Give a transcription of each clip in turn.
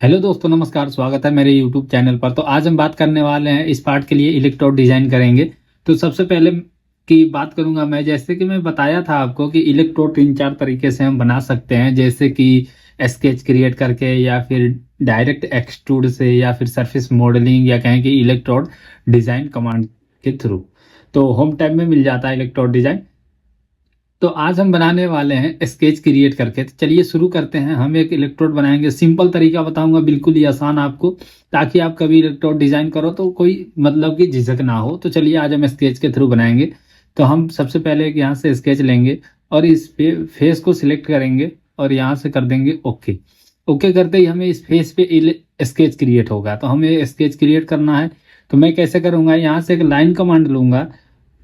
Hello दोस्तों, नमस्कार। स्वागत है मेरे यूट्यूब चैनल पर। तो आज हम बात करने वाले हैं इस पार्ट के लिए इलेक्ट्रोड डिजाइन करेंगे। तो सबसे पहले की बात करूंगा मैं, जैसे कि मैं बताया था आपको कि इलेक्ट्रोड तीन चार तरीके से हम बना सकते हैं, जैसे कि स्केच क्रिएट करके, या फिर डायरेक्ट एक्सट्रूड से, या फिर सरफेस मॉडलिंग, या कहें कि इलेक्ट्रोड डिजाइन कमांड के थ्रू। तो होम टैब में मिल जाता है इलेक्ट्रोड डिजाइन। तो आज हम बनाने वाले हैं स्केच क्रिएट करके। तो चलिए शुरू करते हैं। हम एक इलेक्ट्रोड बनाएंगे। सिंपल तरीका बताऊंगा, बिल्कुल ही आसान आपको, ताकि आप कभी इलेक्ट्रोड डिजाइन करो तो कोई मतलब कि झिझक ना हो। तो चलिए आज हम स्केच के थ्रू बनाएंगे। तो हम सबसे पहले एक यहाँ से स्केच लेंगे और इस पे फेस को सिलेक्ट करेंगे और यहाँ से कर देंगे ओके। ओके करते ही हमें इस फेस पे स्केच क्रिएट होगा। तो हमें स्केच क्रिएट करना है। तो मैं कैसे करूँगा, यहाँ से एक लाइन कमांड लूँगा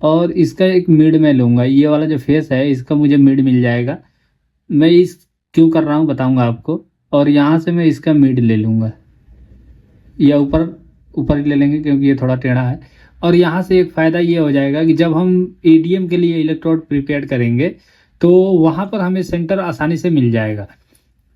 और इसका एक मिड में लूंगा। ये वाला जो फेस है इसका मुझे मिड मिल जाएगा। मैं इस क्यों कर रहा हूँ बताऊंगा आपको। और यहाँ से मैं इसका मिड ले लूंगा, या ऊपर ऊपर ही ले लेंगे क्योंकि ये थोड़ा टेढ़ा है। और यहाँ से एक फ़ायदा ये हो जाएगा कि जब हम ईडीएम के लिए इलेक्ट्रोड प्रिपेयर करेंगे तो वहाँ पर हमें सेंटर आसानी से मिल जाएगा।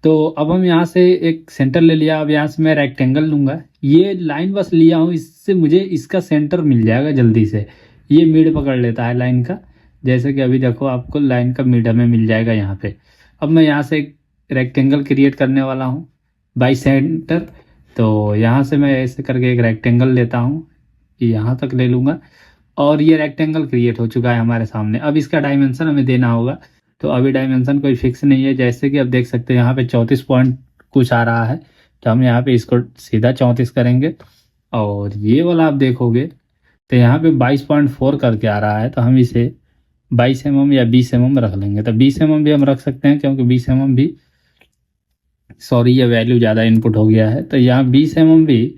तो अब हम यहाँ से एक सेंटर ले लिया। अब यहाँ से मैं रेक्टेंगल लूंगा। ये लाइन बस लिया हूँ, इससे मुझे इसका सेंटर मिल जाएगा जल्दी से। ये मिड पकड़ लेता है लाइन का। जैसे कि अभी देखो, आपको लाइन का मिड हमें मिल जाएगा यहाँ पे। अब मैं यहाँ से एक रेक्टेंगल क्रिएट करने वाला हूँ बाई सेंटर। तो यहाँ से मैं ऐसे करके एक रेक्टेंगल लेता हूँ, यहाँ तक ले लूँगा। और ये रेक्टेंगल क्रिएट हो चुका है हमारे सामने। अब इसका डायमेंशन हमें देना होगा। तो अभी डायमेंशन कोई फिक्स नहीं है, जैसे कि अब देख सकते हैं यहाँ पे 34 पॉइंट कुछ आ रहा है। तो हम यहाँ पे इसको सीधा 34 करेंगे। और ये वाला आप देखोगे तो यहाँ पे 22.4 करके आ रहा है। तो हम इसे 22 mm या 20 mm रख लेंगे। तो 20 mm भी हम रख सकते हैं, क्योंकि 20 mm भी, सॉरी, ये वैल्यू ज़्यादा इनपुट हो गया है। तो यहाँ 20 mm भी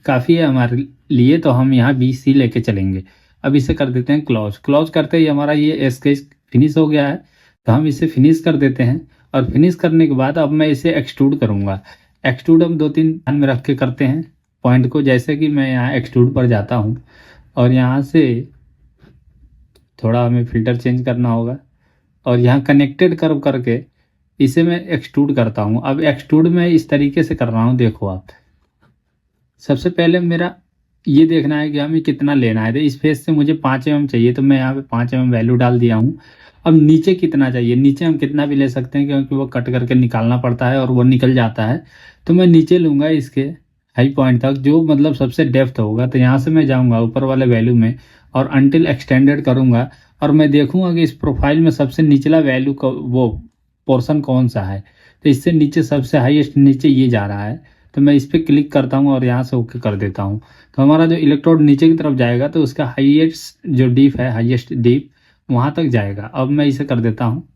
काफ़ी है हमारे लिए। तो हम यहाँ 20 ही लेके चलेंगे। अब इसे कर देते हैं क्लोज। क्लोज करते ही हमारा ये स्केच फिनिश हो गया है। तो हम इसे फिनिश कर देते हैं। और फिनिश करने के बाद अब मैं इसे एक्सट्रूड करूँगा। एक्सट्रूड हम दो तीन ध्यान में रख के करते हैं पॉइंट को। जैसे कि मैं यहाँ एक्सट्रूड पर जाता हूँ और यहाँ से थोड़ा हमें फिल्टर चेंज करना होगा। और यहाँ कनेक्टेड कर्व करके इसे मैं एक्सट्रूड करता हूँ। अब एक्सट्रूड में इस तरीके से कर रहा हूँ, देखो आप। सबसे पहले मेरा ये देखना है कि हमें कितना लेना है। तो इस फेस से मुझे 5 mm चाहिए, तो मैं यहाँ पे 5 mm वैल्यू डाल दिया हूँ। अब नीचे कितना चाहिए, नीचे हम कितना भी ले सकते हैं, क्योंकि वो कट करके निकालना पड़ता है और वो निकल जाता है। तो मैं नीचे लूँगा इसके हाई पॉइंट तक, जो मतलब सबसे डेप्थ होगा। तो यहाँ से मैं जाऊँगा ऊपर वाले वैल्यू में और अनटिल एक्सटेंडेड करूँगा। और मैं देखूँगा कि इस प्रोफाइल में सबसे निचला वैल्यू का वो पोर्शन कौन सा है। तो इससे नीचे सबसे हाईएस्ट नीचे ये जा रहा है। तो मैं इस पर क्लिक करता हूँ और यहाँ से ओके कर देता हूँ। तो हमारा जो इलेक्ट्रोड नीचे की तरफ जाएगा तो उसका हाईएस्ट जो डीप है, हाईएस्ट डीप, वहाँ तक जाएगा। अब मैं इसे कर देता हूँ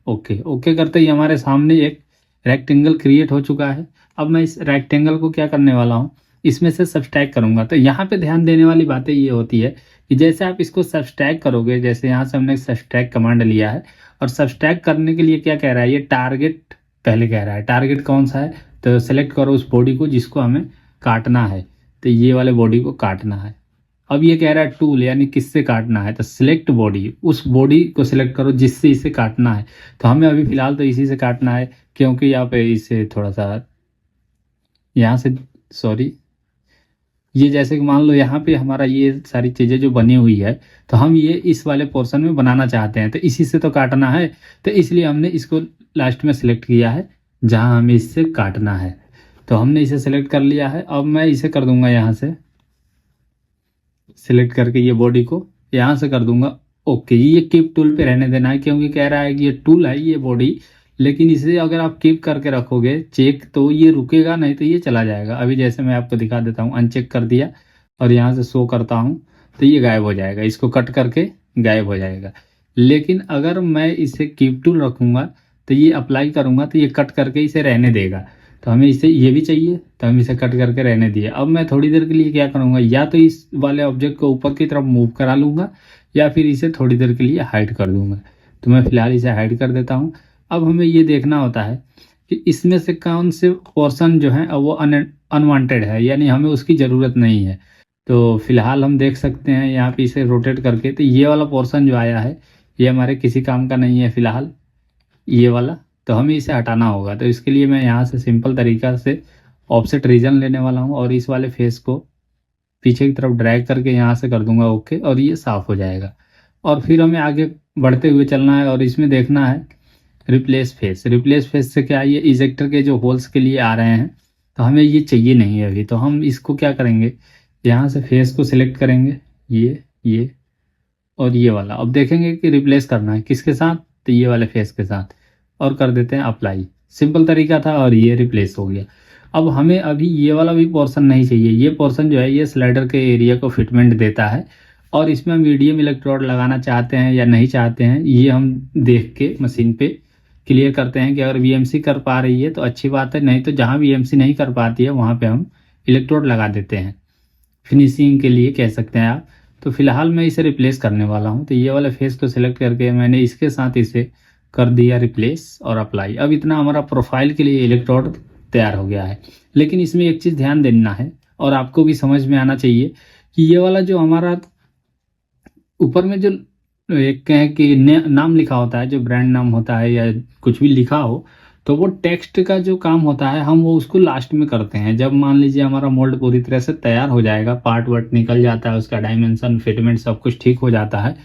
ओके। ओके करते ही हमारे सामने एक रेक्टेंगल क्रिएट हो चुका है। अब मैं इस रेक्टेंगल को क्या करने वाला हूँ, इसमें से सब्सट्रैक्ट करूँगा। तो यहाँ पे ध्यान देने वाली बातें ये होती है कि जैसे आप इसको सब्सट्रैक्ट करोगे, जैसे यहाँ से हमने सब्सट्रैक्ट कमांड लिया है। और सब्सट्रैक्ट करने के लिए क्या कह रहा है, ये टारगेट पहले कह रहा है। टारगेट कौन सा है, तो सेलेक्ट करो उस बॉडी को जिसको हमें काटना है। तो ये वाले बॉडी को काटना है। अब ये कह रहा है टूल, यानी किससे काटना है। तो सिलेक्ट बॉडी, उस बॉडी को सिलेक्ट करो जिससे इसे काटना है। तो हमें अभी फिलहाल तो इसी से काटना है, क्योंकि यहाँ पे इसे थोड़ा सा यहाँ से, सॉरी, ये जैसे कि मान लो यहाँ पे हमारा ये सारी चीज़ें जो बनी हुई है, तो हम ये इस वाले पोर्शन में बनाना चाहते हैं। तो इसी से तो काटना है। तो इसलिए हमने इसको लास्ट में सिलेक्ट किया है जहाँ हमें इससे काटना है। तो हमने इसे सिलेक्ट कर लिया है। अब मैं इसे कर दूंगा यहाँ से सिलेक्ट करके ये बॉडी को यहाँ से कर दूंगा ओके। ये कीप टूल पे रहने देना है, क्योंकि कह रहा है कि ये टूल है ये बॉडी, लेकिन इसे अगर आप कीप करके रखोगे चेक, तो ये रुकेगा नहीं, तो ये चला जाएगा। अभी जैसे मैं आपको दिखा देता हूँ, अनचेक कर दिया और यहाँ से शो करता हूँ तो ये गायब हो जाएगा। इसको कट करके गायब हो जाएगा। लेकिन अगर मैं इसे कीप टूल रखूँगा तो ये अप्लाई करूँगा तो ये कट करके इसे रहने देगा। तो हमें इसे ये भी चाहिए, तो हम इसे कट करके रहने दिए। अब मैं थोड़ी देर के लिए क्या करूँगा, या तो इस वाले ऑब्जेक्ट को ऊपर की तरफ मूव करा लूँगा, या फिर इसे थोड़ी देर के लिए हाइड कर दूँगा। तो मैं फिलहाल इसे हाइड कर देता हूँ। अब हमें ये देखना होता है कि इसमें से कौन से पोर्शन जो है वो अनवांटेड है, यानी हमें उसकी ज़रूरत नहीं है। तो फिलहाल हम देख सकते हैं यहाँ पे इसे रोटेट करके, तो ये वाला पोर्शन जो आया है ये हमारे किसी काम का नहीं है फिलहाल, ये वाला। तो हमें इसे हटाना होगा। तो इसके लिए मैं यहाँ से सिंपल तरीका से ऑफसेट रीजन लेने वाला हूँ और इस वाले फेस को पीछे की तरफ ड्रैग करके यहाँ से कर दूंगा ओके, और ये साफ हो जाएगा। और फिर हमें आगे बढ़ते हुए चलना है और इसमें देखना है रिप्लेस फेस। रिप्लेस फेस से क्या है, ये इजेक्टर के जो होल्स के लिए आ रहे हैं, तो हमें ये चाहिए नहीं है अभी। तो हम इसको क्या करेंगे, यहाँ से फेस को सिलेक्ट करेंगे, ये और ये वाला। अब देखेंगे कि रिप्लेस करना है किसके साथ, तो ये वाले फेस के साथ, और कर देते हैं अप्लाई। सिंपल तरीका था और ये रिप्लेस हो गया। अब हमें अभी ये वाला भी पोर्शन नहीं चाहिए। ये पोर्शन जो है ये स्लाइडर के एरिया को फिटमेंट देता है, और इसमें मीडियम इलेक्ट्रोड लगाना चाहते हैं या नहीं चाहते हैं, ये हम देख के मशीन पे क्लियर करते हैं कि अगर वीएमसी कर पा रही है तो अच्छी बात है, नहीं तो जहाँ वीएमसी नहीं कर पाती है वहाँ पे हम इलेक्ट्रोड लगा देते हैं, फिनिशिंग के लिए कह सकते हैं आप। तो फिलहाल मैं इसे रिप्लेस करने वाला हूँ। तो ये वाले फेस को सिलेक्ट करके मैंने इसके साथ इसे कर दिया रिप्लेस और अप्लाई। अब इतना हमारा प्रोफाइल के लिए इलेक्ट्रोड तैयार हो गया है। लेकिन इसमें एक चीज़ ध्यान देना है और आपको भी समझ में आना चाहिए कि ये वाला जो हमारा ऊपर में जो एक कहें कि नाम लिखा होता है, जो ब्रांड नाम होता है या कुछ भी लिखा हो, तो वो टेक्स्ट का जो काम होता है हम वो उसको लास्ट में करते हैं। जब मान लीजिए हमारा मोल्ड पूरी तरह से तैयार हो जाएगा, पार्ट वर्ट निकल जाता है, उसका डायमेंशन फिटमेंट सब कुछ ठीक हो जाता है,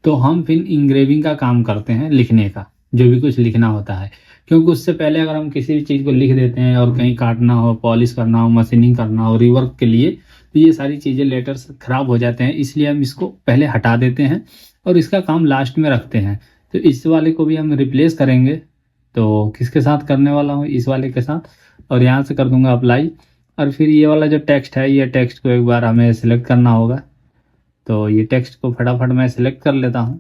तो हम फिर इंग्रेविंग का काम करते हैं, लिखने का, जो भी कुछ लिखना होता है। क्योंकि उससे पहले अगर हम किसी भी चीज़ को लिख देते हैं और कहीं काटना हो, पॉलिश करना हो, मशीनिंग करना हो, रिवर्क के लिए, तो ये सारी चीज़ें लेटर्स खराब हो जाते हैं। इसलिए हम इसको पहले हटा देते हैं और इसका काम लास्ट में रखते हैं। तो इस वाले को भी हम रिप्लेस करेंगे। तो किसके साथ करने वाला हूँ, इस वाले के साथ, और यहाँ से कर दूंगा अप्लाई। और फिर ये वाला जो टेक्स्ट है, ये टेक्स्ट को एक बार हमें सिलेक्ट करना होगा। तो ये टेक्स्ट को फटाफट मैं सिलेक्ट कर लेता हूँ,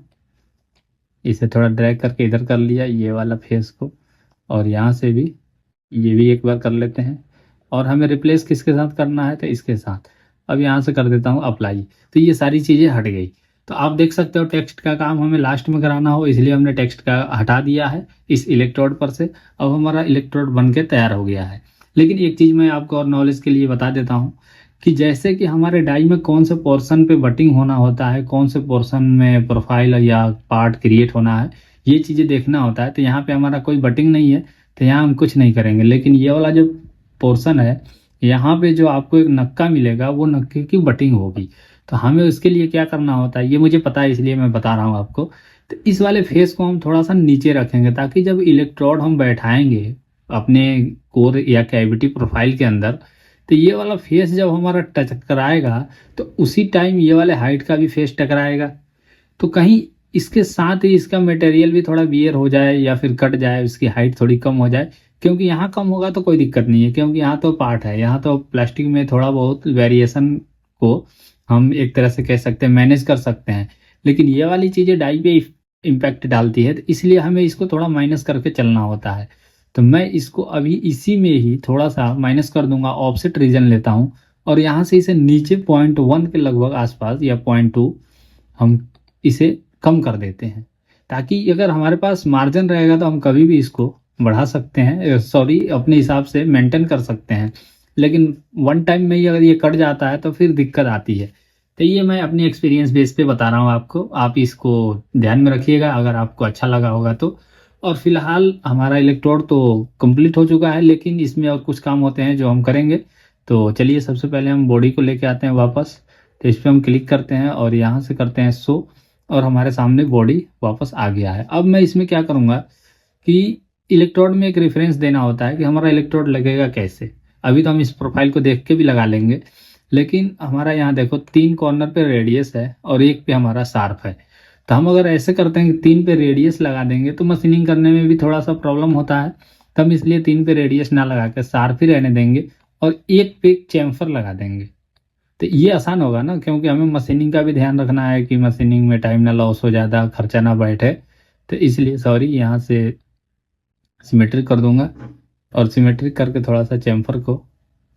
इसे थोड़ा ड्रैग करके इधर कर लिया ये वाला फेस को, और यहाँ से भी ये भी एक बार कर लेते हैं। और हमें रिप्लेस किसके साथ करना है, तो इसके साथ। अब यहाँ से कर देता हूँ अप्लाई। तो ये सारी चीज़ें हट गई। तो आप देख सकते हो टेक्स्ट का काम हमें लास्ट में कराना हो, इसलिए हमने टेक्स्ट का हटा दिया है इस इलेक्ट्रोड पर से। अब हमारा इलेक्ट्रोड बन के तैयार हो गया है। लेकिन एक चीज़ मैं आपको और नॉलेज के लिए बता देता हूँ कि जैसे कि हमारे डाई में कौन से पोर्शन पे बटिंग होना होता है, कौन से पोर्शन में प्रोफाइल या पार्ट क्रिएट होना है, ये चीज़ें देखना होता है। तो यहाँ पे हमारा कोई बटिंग नहीं है, तो यहाँ हम कुछ नहीं करेंगे। लेकिन ये वाला जो पोर्शन है, यहाँ पे जो आपको एक नक्का मिलेगा, वो नक्के की बटिंग होगी। तो हमें उसके लिए क्या करना होता है, ये मुझे पता है इसलिए मैं बता रहा हूँ आपको। तो इस वाले फेस को हम थोड़ा सा नीचे रखेंगे, ताकि जब इलेक्ट्रोड हम बैठाएंगे अपने कोर या कैविटी प्रोफाइल के अंदर, तो ये वाला फेस जब हमारा टकराएगा तो उसी टाइम ये वाले हाइट का भी फेस टकराएगा। तो कहीं इसके साथ ही इसका मटेरियल भी थोड़ा वियर हो जाए या फिर कट जाए, उसकी हाइट थोड़ी कम हो जाए। क्योंकि यहाँ कम होगा तो कोई दिक्कत नहीं है, क्योंकि यहाँ तो पार्ट है, यहाँ तो प्लास्टिक में थोड़ा बहुत वेरिएशन को हम एक तरह से कह सकते हैं मैनेज कर सकते हैं। लेकिन ये वाली चीज़ें डाई पे इम्पैक्ट डालती है, तो इसलिए हमें इसको थोड़ा माइनस करके चलना होता है। तो मैं इसको अभी इसी में ही थोड़ा सा माइनस कर दूंगा, ऑफसेट रीजन लेता हूँ और यहाँ से इसे नीचे 0.1 के लगभग आसपास या 0.2 हम इसे कम कर देते हैं, ताकि अगर हमारे पास मार्जिन रहेगा तो हम कभी भी इसको बढ़ा सकते हैं, सॉरी अपने हिसाब से मेंटेन कर सकते हैं। लेकिन वन टाइम में ही अगर ये कट जाता है तो फिर दिक्कत आती है। तो ये मैं अपनी एक्सपीरियंस बेस पे बता रहा हूँ आपको, आप इसको ध्यान में रखिएगा अगर आपको अच्छा लगा होगा तो। और फिलहाल हमारा इलेक्ट्रोड तो कंप्लीट हो चुका है, लेकिन इसमें और कुछ काम होते हैं जो हम करेंगे। तो चलिए सबसे पहले हम बॉडी को लेके आते हैं वापस। तो इस पर हम क्लिक करते हैं और यहाँ से करते हैं शो, और हमारे सामने बॉडी वापस आ गया है। अब मैं इसमें क्या करूँगा कि इलेक्ट्रोड में एक रेफरेंस देना होता है कि हमारा इलेक्ट्रोड लगेगा कैसे। अभी तो हम इस प्रोफाइल को देख के भी लगा लेंगे, लेकिन हमारा यहाँ देखो 3 कॉर्नर पे रेडियस है और एक पे हमारा शार्प है। तो हम अगर ऐसे करते हैं कि 3 पे रेडियस लगा देंगे तो मशीनिंग करने में भी थोड़ा सा प्रॉब्लम होता है। तो हम इसलिए 3 पे रेडियस ना लगा के शार्प ही रहने देंगे और एक पे चैम्फर लगा देंगे। तो ये आसान होगा ना, क्योंकि हमें मशीनिंग का भी ध्यान रखना है कि मशीनिंग में टाइम ना लॉस हो, ज़्यादा खर्चा ना बैठे। तो इसलिए सॉरी यहाँ से सिमेट्रिक कर दूंगा, और सिमेट्रिक करके थोड़ा सा चैम्फर को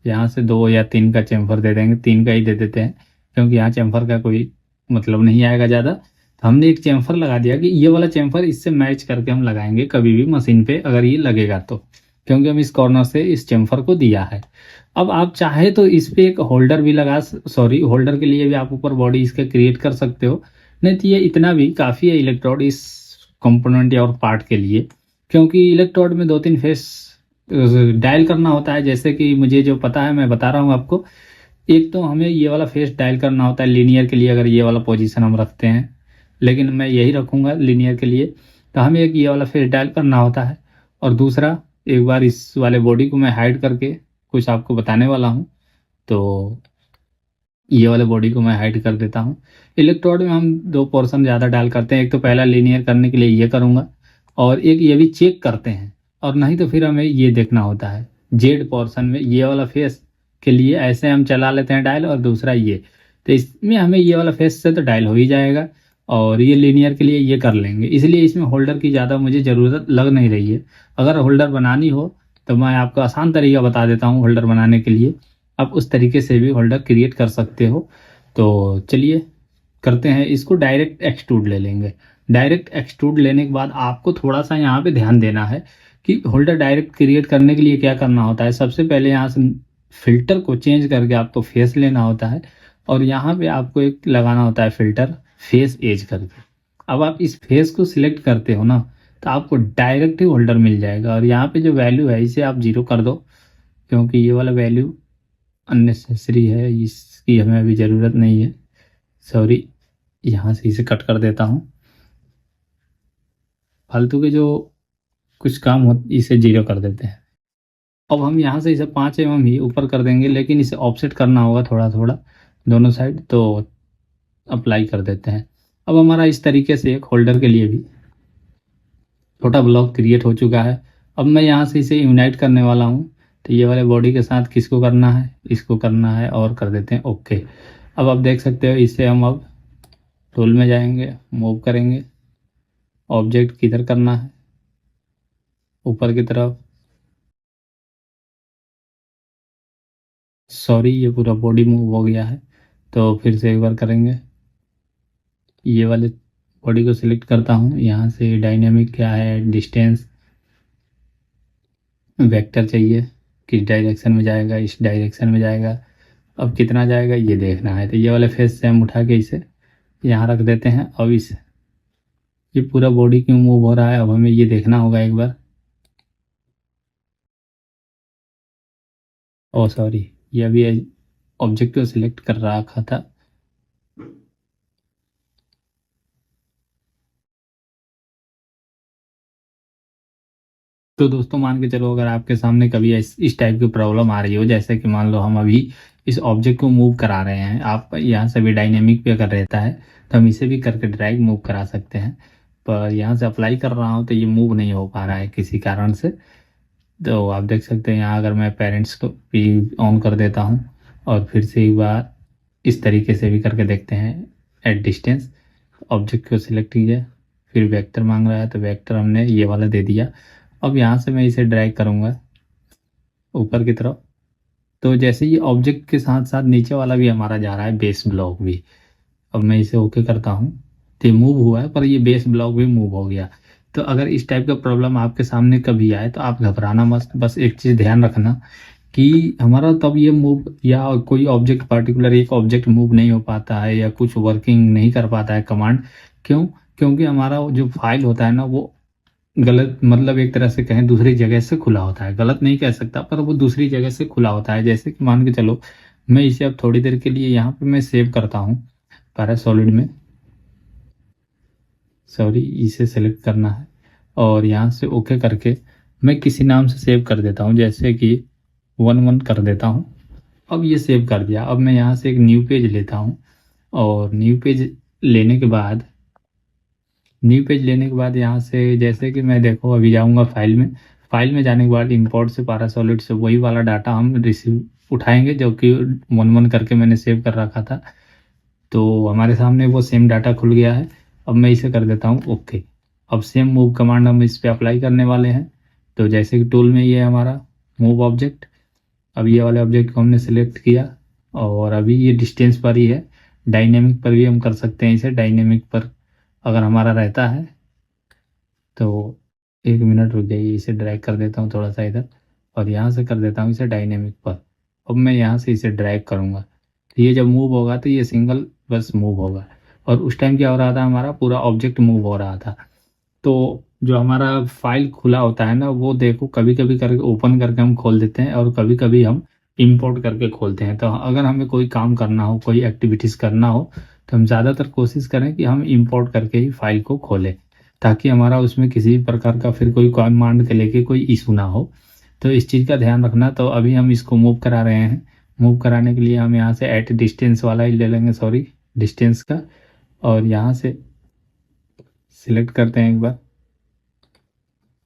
यहाँ से 2 या 3 का चैम्फर दे देंगे। 3 का ही दे देते हैं, क्योंकि यहाँ चैम्फर का कोई मतलब नहीं आएगा ज़्यादा। तो हमने एक चैम्फर लगा दिया कि ये वाला चैम्फर इससे मैच करके हम लगाएंगे कभी भी मशीन पे अगर ये लगेगा तो, क्योंकि हम इस कॉर्नर से इस चैम्फर को दिया है। अब आप चाहे तो इस पे एक होल्डर भी लगा, सॉरी होल्डर के लिए भी आप ऊपर बॉडी इसके क्रिएट कर सकते हो। नहीं तो ये इतना भी काफ़ी है इलेक्ट्रोड इस कंपोनेंट या और पार्ट के लिए, क्योंकि इलेक्ट्रोड में 2-3 फेस डायल करना होता है, जैसे कि मुझे जो पता है मैं बता रहा हूँ आपको। एक तो हमें ये वाला फेस डायल करना होता है लीनियर के लिए, अगर ये वाला पोजीशन हम रखते हैं, लेकिन मैं यही रखूँगा लीनियर के लिए। तो हमें एक ये वाला फेस डायल करना होता है। और दूसरा, एक बार इस वाले बॉडी को मैं हाइड करके कुछ आपको बताने वाला हूँ। तो ये वाले बॉडी को मैं हाइड कर देता हूँ। इलेक्ट्रोड में हम दो पोर्शन ज़्यादा डायल करते हैं, एक तो पहला लीनियर करने के लिए ये करूँगा, और एक ये भी चेक करते हैं। और नहीं तो फिर हमें ये देखना होता है जेड पोर्शन में, ये वाला फेस के लिए ऐसे हम चला लेते हैं डायल, और दूसरा ये। तो इसमें हमें ये वाला फेस से तो डायल हो ही जाएगा, और ये लीनियर के लिए ये कर लेंगे, इसलिए इसमें होल्डर की ज़्यादा मुझे ज़रूरत लग नहीं रही है। अगर होल्डर बनानी हो तो मैं आपको आसान तरीका बता देता हूँ होल्डर बनाने के लिए। आप उस तरीके से भी होल्डर क्रिएट कर सकते हो। तो चलिए करते हैं इसको। डायरेक्ट एक्सट्रूड ले लेंगे। डायरेक्ट एक्सट्रूड लेने के बाद आपको थोड़ा सा यहाँ पे ध्यान देना है कि होल्डर डायरेक्ट क्रिएट करने के लिए क्या करना होता है। सबसे पहले यहाँ से फिल्टर को चेंज करके आपको फेस लेना होता है, और यहाँ पे आपको एक लगाना होता है फिल्टर फेस एज करके। अब आप इस फेस को सिलेक्ट करते हो ना, तो आपको डायरेक्ट ही होल्डर मिल जाएगा। और यहाँ पे जो वैल्यू है इसे आप 0 कर दो, क्योंकि ये वाला वैल्यू अननेसेसरी है, इसकी हमें अभी ज़रूरत नहीं है। सॉरी, यहाँ से इसे कट कर देता हूँ। फालतू के जो कुछ काम हो इसे 0 कर देते हैं। अब हम यहाँ से इसे 5 mm ही ऊपर कर देंगे, लेकिन इसे ऑफसेट करना होगा थोड़ा थोड़ा दोनों साइड। तो अप्लाई कर देते हैं। अब हमारा इस तरीके से एक होल्डर के लिए भी छोटा ब्लॉक क्रिएट हो चुका है। अब मैं यहाँ से इसे यूनाइट करने वाला हूँ। तो ये वाले बॉडी के साथ किसको करना है, इसको करना है, और कर देते हैं ओके। अब आप देख सकते हो इसे हम अब टूल में जाएंगे, मूव करेंगे, ऑब्जेक्ट किधर करना है, ऊपर की तरफ। सॉरी, ये पूरा बॉडी मूव हो गया है। तो फिर से एक बार करेंगे। ये वाले बॉडी को सिलेक्ट करता हूँ, यहाँ से डायनेमिक क्या है, डिस्टेंस, वेक्टर चाहिए, किस डायरेक्शन में जाएगा, इस डायरेक्शन में जाएगा। अब कितना जाएगा ये देखना है। तो ये वाले फेस से हम उठा के इसे यहाँ रख देते हैं। अब इस ये पूरा बॉडी क्यों मूव हो रहा है, अब हमें ये देखना होगा एक बार। ओ सॉरी, ये अभी ऑब्जेक्ट को सिलेक्ट कर रखा था। तो दोस्तों मान के चलो, अगर आपके सामने कभी इस टाइप की प्रॉब्लम आ रही हो, जैसे कि मान लो हम अभी इस ऑब्जेक्ट को मूव करा रहे हैं, आप यहाँ से भी डायनेमिक पे अगर रहता है तो हम इसे भी करके ड्रैग मूव करा सकते हैं। पर यहाँ से अप्लाई कर रहा हूँ तो ये मूव नहीं हो पा रहा है किसी कारण से। तो आप देख सकते हैं यहाँ, अगर मैं पेरेंट्स को भी ऑन कर देता हूँ और फिर से एक बार इस तरीके से भी करके देखते हैं एट डिस्टेंस। ऑब्जेक्ट को सिलेक्ट कीजिए, फिर वेक्टर मांग रहा है तो वेक्टर हमने ये वाला दे दिया। अब यहाँ से मैं इसे ड्रैग करूँगा ऊपर की तरफ। तो जैसे ये ऑब्जेक्ट के साथ साथ नीचे वाला भी हमारा जा रहा है, बेस ब्लॉक भी। अब मैं इसे ओके करता हूँ तो ये मूव हुआ है, पर ये बेस ब्लॉक भी मूव हो गया। तो अगर इस टाइप का प्रॉब्लम आपके सामने कभी आए तो आप घबराना मत। बस एक चीज़ ध्यान रखना कि हमारा तब ये मूव, या कोई ऑब्जेक्ट पर्टिकुलर एक ऑब्जेक्ट मूव नहीं हो पाता है या कुछ वर्किंग नहीं कर पाता है कमांड, क्यों? क्योंकि हमारा जो फाइल होता है ना, वो गलत, मतलब एक तरह से कहें दूसरी जगह से खुला होता है। गलत नहीं कह सकता, पर वो दूसरी जगह से खुला होता है। जैसे कि मान के चलो, मैं इसे अब थोड़ी देर के लिए यहाँ पे मैं सेव करता हूँ पैरासॉलिड में। सॉरी, इसे सेलेक्ट करना है और यहाँ से ओके करके मैं किसी नाम से सेव कर देता हूँ, जैसे कि 1 कर देता हूँ। अब ये सेव कर दिया। अब मैं यहाँ से एक न्यू पेज लेता हूँ, और न्यू पेज लेने के बाद यहाँ से जैसे कि मैं देखो अभी जाऊँगा फाइल में जाने के बाद इंपोर्ट से पैरासॉलिड से वही वाला डाटा हम रिसीव उठाएंगे जो कि 1 करके मैंने सेव कर रखा था। तो हमारे सामने वो सेम डाटा खुल गया है। अब मैं इसे कर देता हूँ ओके। अब सेम मूव कमांड हम इस पर अप्लाई करने वाले हैं। तो जैसे कि टूल में ये है हमारा मूव ऑब्जेक्ट। अब ये वाले ऑब्जेक्ट को हमने सेलेक्ट किया, और अभी ये डिस्टेंस पर ही है। डायनेमिक पर भी हम कर सकते हैं इसे। डायनेमिक पर अगर हमारा रहता है तो 1 मिनट रुक जाइए, इसे ड्रैग कर देता हूँ थोड़ा सा इधर, और यहाँ से कर देता हूँ इसे डायनेमिक पर। अब मैं यहाँ से इसे ड्रैग करूँगा, तो ये जब मूव होगा तो ये सिंगल बस मूव होगा। और उस टाइम क्या हो रहा था, हमारा पूरा ऑब्जेक्ट मूव हो रहा था। तो जो हमारा फाइल खुला होता है ना, वो देखो कभी कभी करके ओपन करके हम खोल देते हैं और कभी कभी हम इंपोर्ट करके खोलते हैं। तो अगर हमें कोई काम करना हो, कोई एक्टिविटीज करना हो, तो हम ज़्यादातर कोशिश करें कि हम इंपोर्ट करके ही फाइल को खोलें, ताकि हमारा उसमें किसी भी प्रकार का फिर कोई कमांड के लेके कोई इशू ना हो। तो इस चीज़ का ध्यान रखना। तो अभी हम इसको मूव करा रहे हैं। मूव कराने के लिए हम यहाँ से एट डिस्टेंस वाला ही ले लेंगे, सॉरी डिस्टेंस का, और यहाँ से सिलेक्ट करते हैं एक बार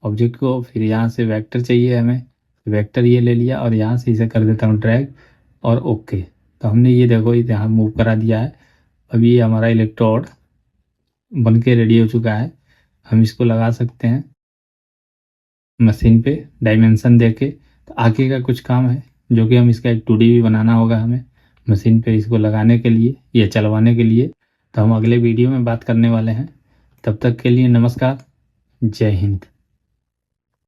ऑब्जेक्ट को। फिर यहाँ से वेक्टर चाहिए हमें, वेक्टर ये ले लिया और यहाँ से इसे कर देता हूँ ड्रैग और ओके। तो हमने ये देखो ये यहाँ मूव करा दिया है। अभी ये हमारा इलेक्ट्रोड बन के रेडी हो चुका है। हम इसको लगा सकते हैं मशीन पे डायमेंशन दे के। तो आगे का कुछ काम है जो कि हम इसका एक 2D भी बनाना होगा हमें मशीन पे इसको लगाने के लिए या चलवाने के लिए। तो हम अगले वीडियो में बात करने वाले हैं। तब तक के लिए नमस्कार, जय हिंद।